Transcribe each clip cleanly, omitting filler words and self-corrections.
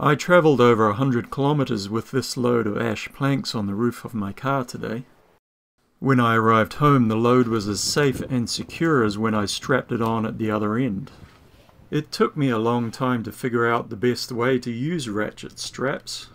I travelled over 100 kilometres with this load of ash planks on the roof of my car today. When I arrived home, the load was as safe and secure as when I strapped it on at the other end. It took me a long time to figure out the best way to use ratchet straps.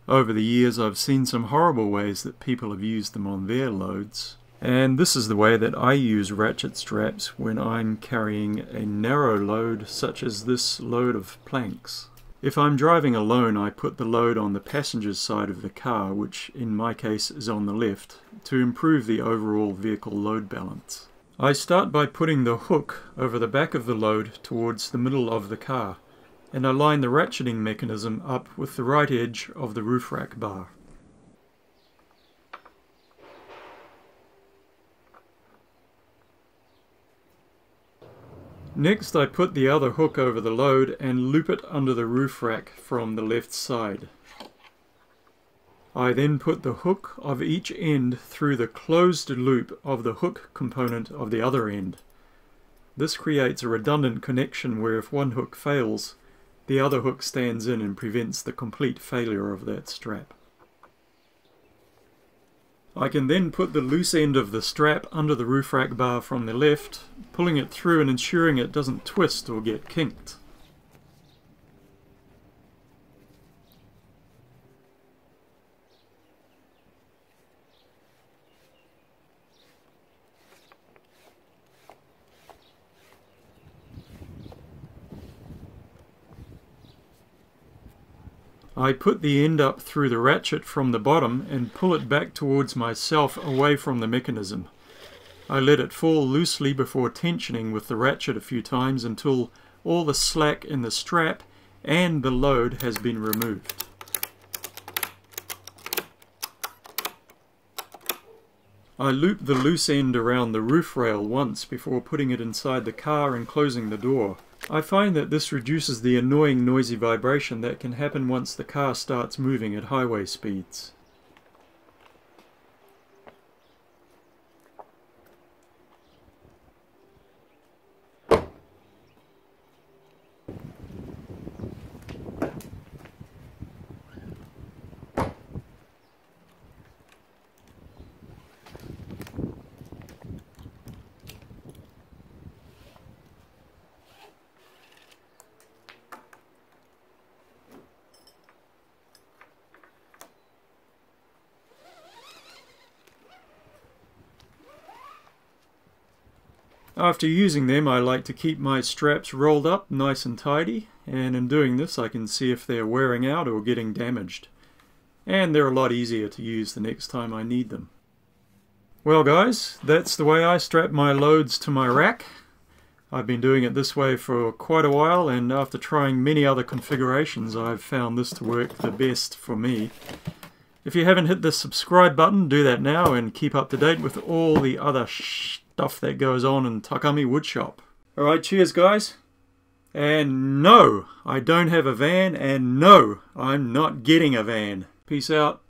Over the years I've seen some horrible ways that people have used them on their loads. And this is the way that I use ratchet straps when I'm carrying a narrow load such as this load of planks. If I'm driving alone, I put the load on the passenger's side of the car, which in my case is on the left, to improve the overall vehicle load balance. I start by putting the hook over the back of the load towards the middle of the car, and I line the ratcheting mechanism up with the right edge of the roof rack bar. Next I put the other hook over the load and loop it under the roof rack from the left side. I then put the hook of each end through the closed loop of the hook component of the other end. This creates a redundant connection where if one hook fails, the other hook stands in and prevents the complete failure of that strap. I can then put the loose end of the strap under the roof rack bar from the left, pulling it through and ensuring it doesn't twist or get kinked. I put the end up through the ratchet from the bottom and pull it back towards myself away from the mechanism. I let it fall loosely before tensioning with the ratchet a few times until all the slack in the strap and the load has been removed. I loop the loose end around the roof rail once before putting it inside the car and closing the door. I find that this reduces the annoying noisy vibration that can happen once the car starts moving at highway speeds. After using them, I like to keep my straps rolled up nice and tidy, and in doing this I can see if they're wearing out or getting damaged. And they're a lot easier to use the next time I need them. Well guys, that's the way I strap my loads to my rack. I've been doing it this way for quite a while, and after trying many other configurations I've found this to work the best for me. If you haven't hit the subscribe button, do that now and keep up to date with all the other stuff that goes on in Takami Woodshop. Alright, cheers guys. And no, I don't have a van, and no, I'm not getting a van. Peace out.